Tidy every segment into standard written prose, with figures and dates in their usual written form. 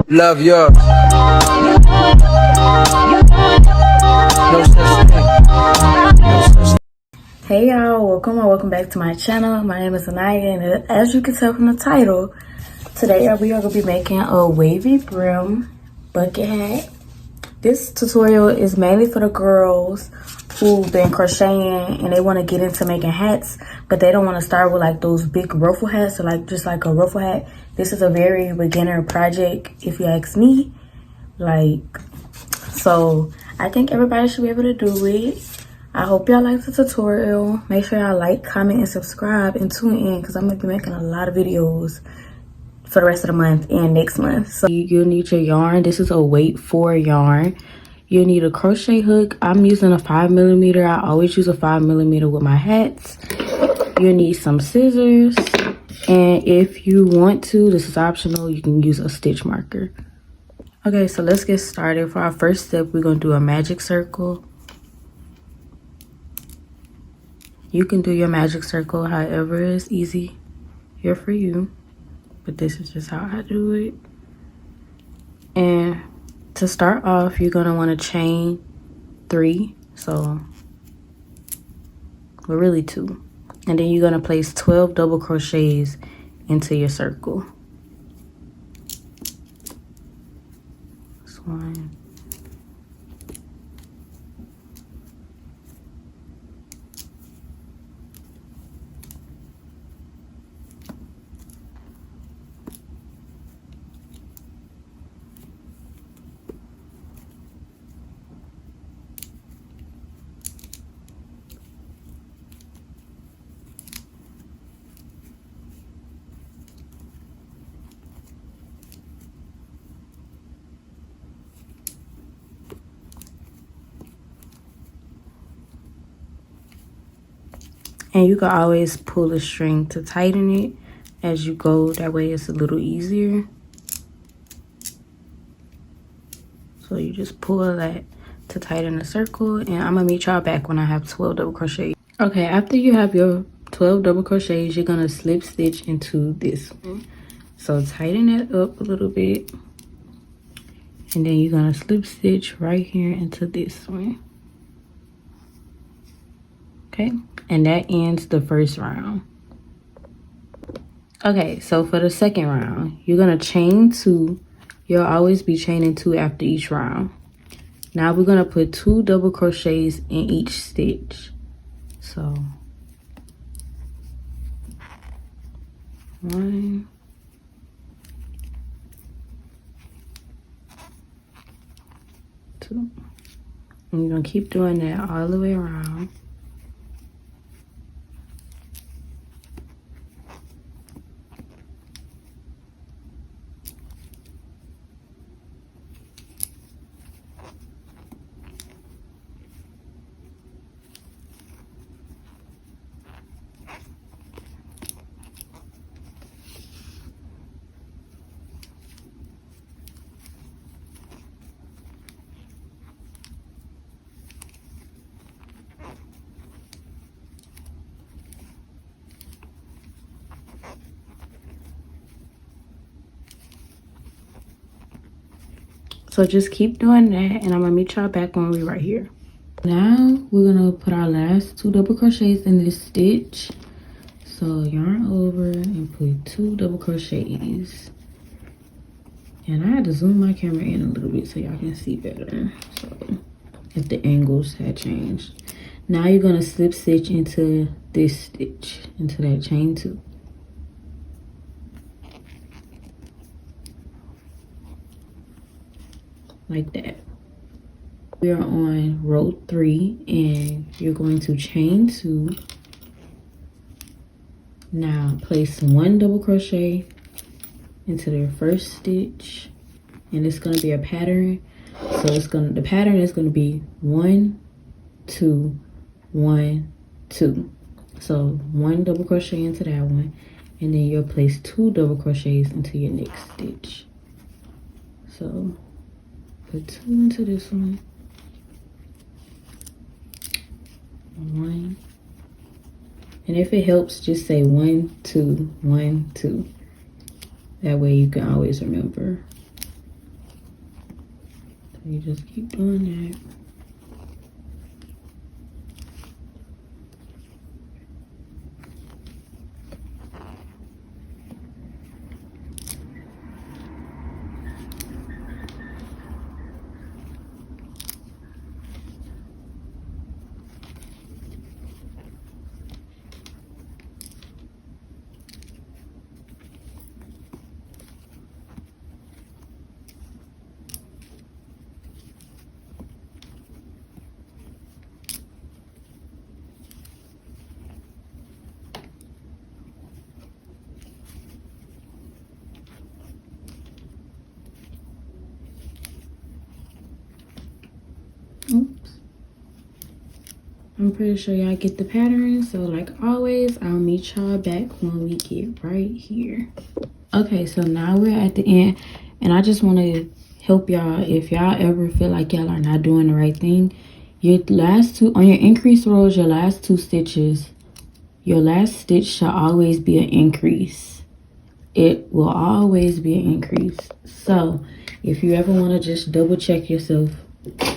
Love yours. No such thing. Hey y'all, welcome back to my channel. My name is Anaya, and as you can tell from the title, today we are going to be making a wavy brim bucket hat. This tutorial is mainly for the girls who've been crocheting and they want to get into making hats, but they don't want to start with like those big ruffle hats or like just like a ruffle hat. This is a very beginner project if you ask me. So I think everybody should be able to do it. I hope y'all like the tutorial. Make sure y'all like, comment, and subscribe, and tune in because I'm going to be making a lot of videos for the rest of the month and next month. So you'll need your yarn. This is a weight 4 yarn. You'll need a crochet hook. I'm using a 5mm. I always use a 5mm with my hats. You'll need some scissors. And if you want to, this is optional, you can use a stitch marker. Okay, so let's get started. For our first step, we're going to do a magic circle. You can do your magic circle however is easy here for you, but this is just how I do it. And to start off, you're gonna want to chain 3, so we're really 2, and then you're gonna place 12 double crochets into your circle. That's 1. And you can always pull a string to tighten it as you go. That way it's a little easier. So you just pull that to tighten the circle. And I'm going to meet y'all back when I have 12 double crochets. Okay, after you have your 12 double crochets, you're going to slip stitch into this one. So tighten it up a little bit. And then you're going to slip stitch right here into this one. Okay, and that ends the first round. Okay, so for the second round, you're gonna chain 2. You'll always be chaining 2 after each round. Now we're gonna put 2 double crochets in each stitch. So 1, 2, and you're gonna keep doing that all the way around. So just keep doing that, and I'm gonna meet y'all back when we're right here. Now we're gonna put our last 2 double crochets in this stitch. So yarn over and put 2 double crochets. And I had to zoom my camera in a little bit so y'all can see better. So if the angles had changed. Now you're gonna slip stitch into this stitch, into that chain 2. Like that. We are on row 3 and you're going to chain 2. Now place 1 double crochet into their first stitch, and it's going to be a pattern. So the pattern is going to be 1, 2, 1, 2. So 1 double crochet into that one, and then you'll place 2 double crochets into your next stitch. So put 2 into this one, 1, and if it helps, just say 1, 2, 1, 2. That way you can always remember. You just keep doing that. Oops. I'm pretty sure y'all get the pattern. So like always, I'll meet y'all back when we get right here. Okay, so now we're at the end, and I just want to help y'all. If y'all ever feel like y'all are not doing the right thing, your last two on your increase rows, your last two stitches, your last stitch should always be an increase. It will always be an increase. So if you ever want to just double check yourself,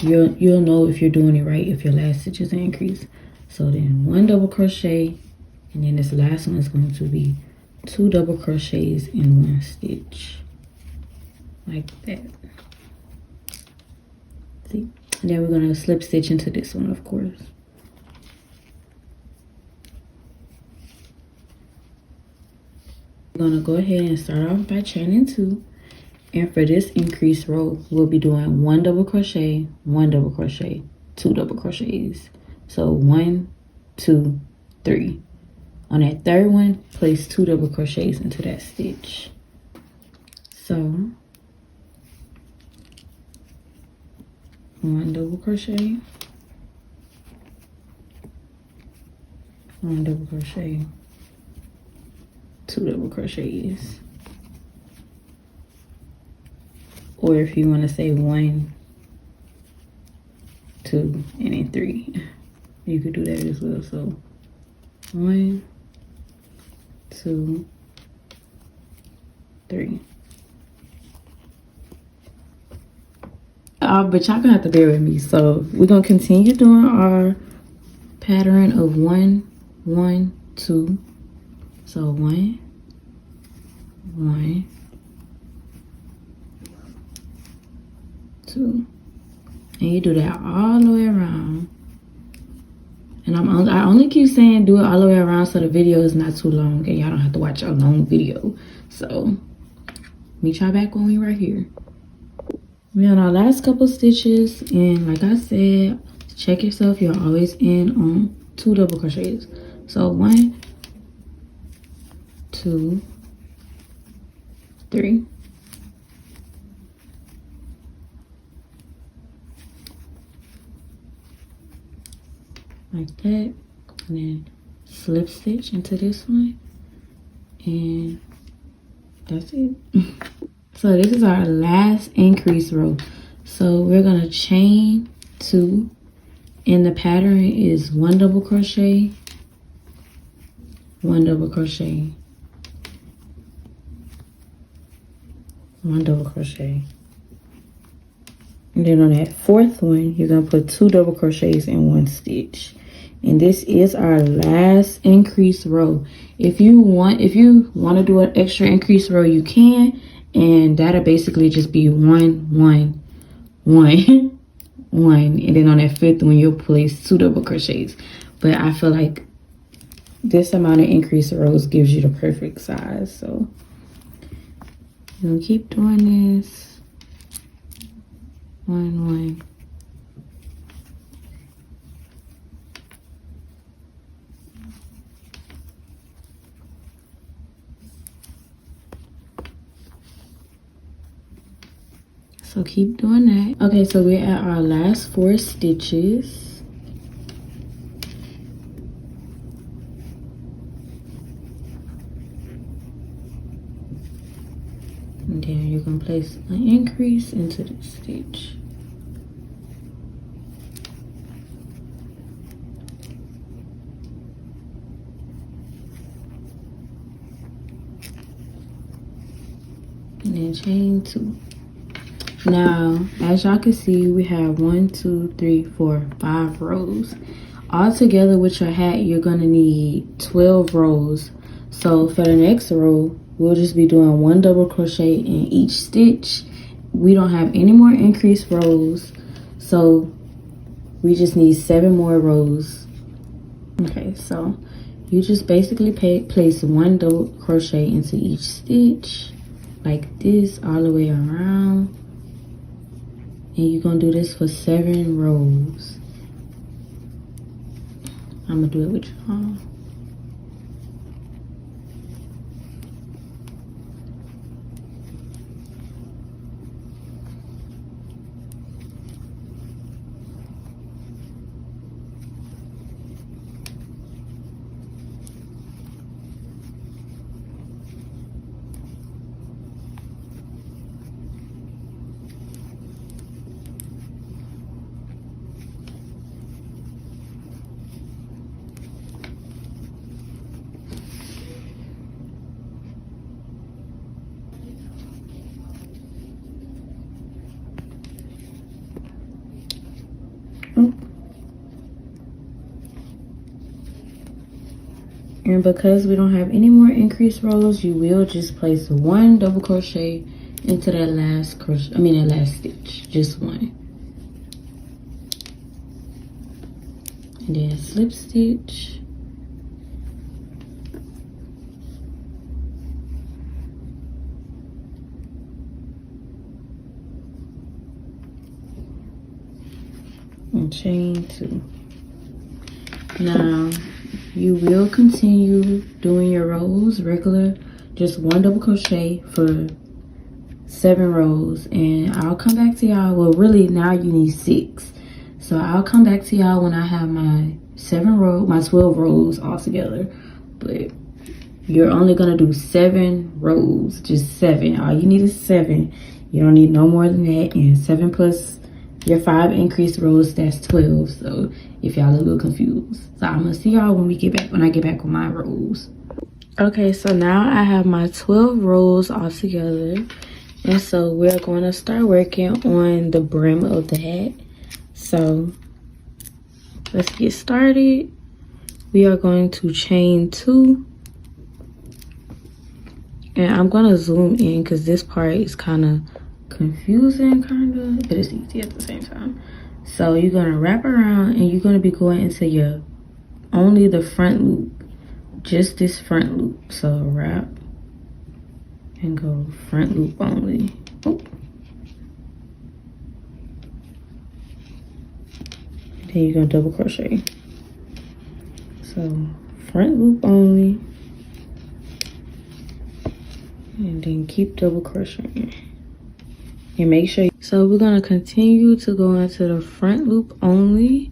you'll know if you're doing it right if your last stitch is an increase. So then 1 double crochet, and then this last one is going to be 2 double crochets in 1 stitch, like that. See, and then we're going to slip stitch into this one, of course. We're going to go ahead and start off by chaining 2. And for this increase row, we'll be doing 1 double crochet, 1 double crochet, 2 double crochets. So 1, 2, 3. On that third one, place 2 double crochets into that stitch. So 1 double crochet, 1 double crochet, 2 double crochets. Or if you want to say 1, 2, and then 3, you could do that as well. So 1, 2, 3. But y'all gonna have to bear with me. So we're gonna continue doing our pattern of 1, 1, 2. So 1, 1, 2, and you do that all the way around. And I only keep saying do it all the way around so the video is not too long and y'all don't have to watch a long video. So meet y'all back when we right here. We're on our last couple stitches, and like I said, check yourself. You're always in on 2 double crochets. So 1, 2, 3. Like that, and then slip stitch into this one, and that's it. So this is our last increase row. So we're gonna chain 2, and the pattern is 1 double crochet, 1 double crochet, 1 double crochet. And then on that fourth one, you're gonna put 2 double crochets in 1 stitch. And this is our last increase row. If you want to do an extra increase row, you can, and that'll basically just be 1, 1, 1, 1, and then on that fifth one, you'll place 2 double crochets. But I feel like this amount of increase rows gives you the perfect size. So you're gonna keep doing this. 1, 1. So keep doing that. Okay, so we're at our last 4 stitches. And then you can place an increase into the stitch. And then chain 2. Now, as y'all can see, we have 1, 2, 3, 4, 5 rows. All together with your hat, you're gonna need 12 rows. So for the next row, we'll just be doing 1 double crochet in each stitch. We don't have any more increased rows, so we just need 7 more rows. Okay, so you just basically place 1 double crochet into each stitch like this all the way around, and you're gonna do this for 7 rows. I'm gonna do it with y'all. And because we don't have any more increased rows, you will just place 1 double crochet into that last crochet, that last stitch, just 1. And then slip stitch. And chain 2. Now, you will continue doing your rows regular, just 1 double crochet for 7 rows, and I'll come back to y'all. Well, really now you need 6, so I'll come back to y'all when I have my 12 rows all together. But you're only gonna do 7 rows, just 7. All you need is 7. You don't need no more than that, and 7 plus your 5 increased rows, that's 12. So if y'all a little confused, so I'm gonna see y'all when I get back with my rows. Okay, so now I have my 12 rows all together, and so we're going to start working on the brim of the hat. So let's get started. We are going to chain 2, and I'm gonna zoom in because this part is kind of confusing, but it's easy at the same time. So you're gonna wrap around, and you're gonna be going into only the front loop, just this front loop. So wrap and go front loop only. Oh. Then you're gonna double crochet. So front loop only, and then keep double crocheting. And make sure, so we're gonna continue to go into the front loop only,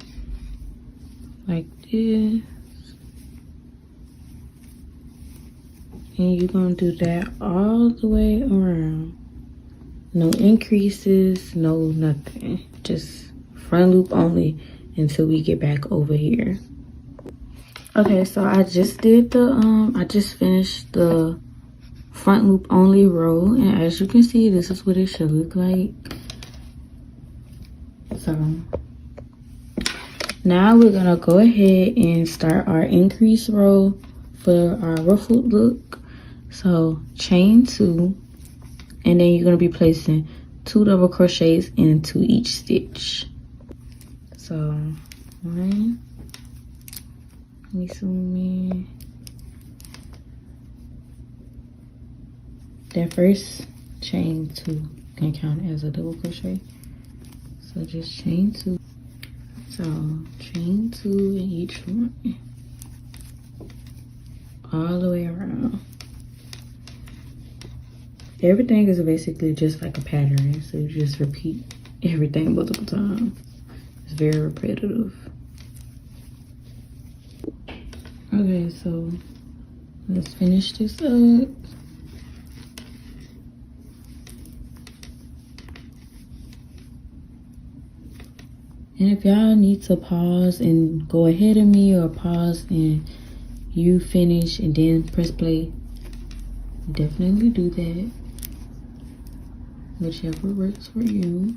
like this. And you're gonna do that all the way around. No increases, no nothing. Just front loop only until we get back over here. Okay, so I just did I just finished the front loop only row, and as you can see, this is what it should look like. So now we're gonna go ahead and start our increase row for our ruffled look. So chain 2, and then you're gonna be placing 2 double crochets into each stitch. So 1, let me zoom in. That first chain 2 can count as a double crochet. So just chain 2. So chain 2 in each one, all the way around. Everything is basically just like a pattern, so you just repeat everything multiple times. It's very repetitive. Okay, so let's finish this up. And if y'all need to pause and go ahead of me, or pause and you finish and then press play, definitely do that. whichever works for you.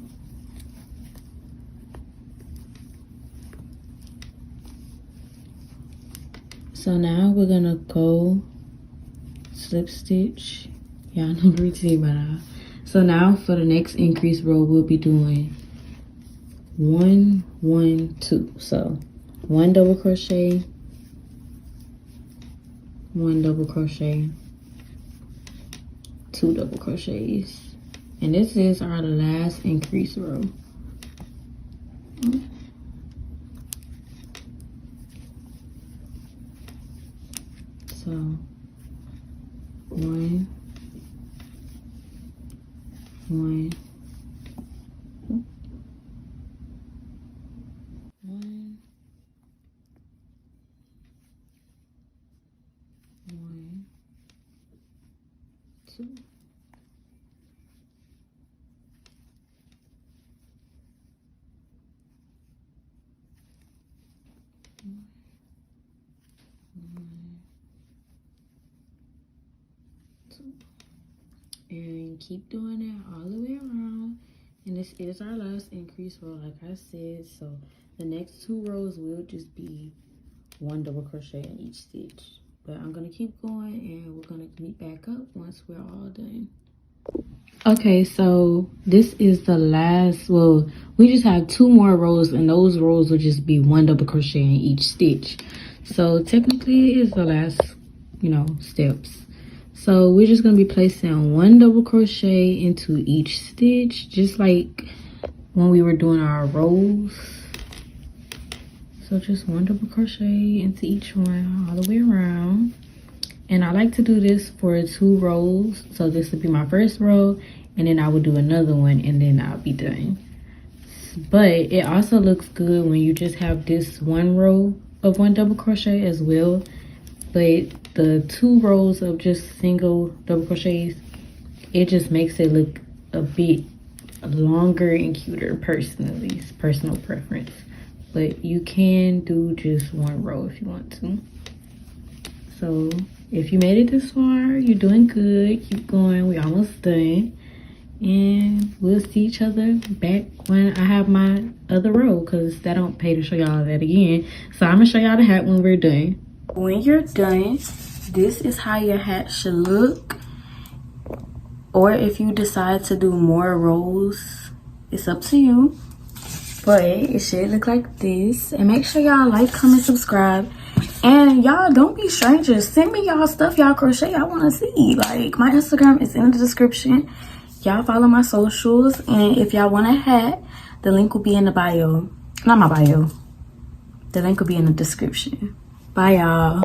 So now we're gonna go slip stitch. Y'all know the routine by now. So now for the next increase row, we'll be doing 1, 1, 2. So 1 double crochet, 1 double crochet, 2 double crochets, and this is our last increase row. So 1, 1, 1, 1, 2. And keep doing that all the way around. And this is our last increase row, like I said. So the next 2 rows will just be 1 double crochet in each stitch. But I'm gonna keep going and we're gonna meet back up once we're all done. Okay, so this is the last, well, we just have 2 more rows, and those rows will just be 1 double crochet in each stitch. So technically it's the last, you know, steps. So we're just gonna be placing 1 double crochet into each stitch, just like when we were doing our rows. So just 1 double crochet into each one all the way around. And I like to do this for 2 rows. So this would be my first row, and then I would do another one, and then I'll be done. But it also looks good when you just have this 1 row of 1 double crochet as well. But the 2 rows of just single double crochets, it just makes it look a bit longer and cuter personally. It's personal preference. But you can do just 1 row if you want to. So if you made it this far, you're doing good. Keep going. We're almost done. And we'll see each other back when I have my other row, because that don't pay to show y'all that again. So I'm gonna show y'all the hat when we're done. When you're done, this is how your hat should look. Or if you decide to do more rows, it's up to you. But it should look like this. And make sure y'all like, comment, subscribe. And y'all don't be strangers. Send me y'all stuff y'all crochet I want to see. Like, my Instagram is in the description. Y'all follow my socials. And if y'all want a hat, the link will be in the bio. Not my bio. The link will be in the description. Bye, y'all.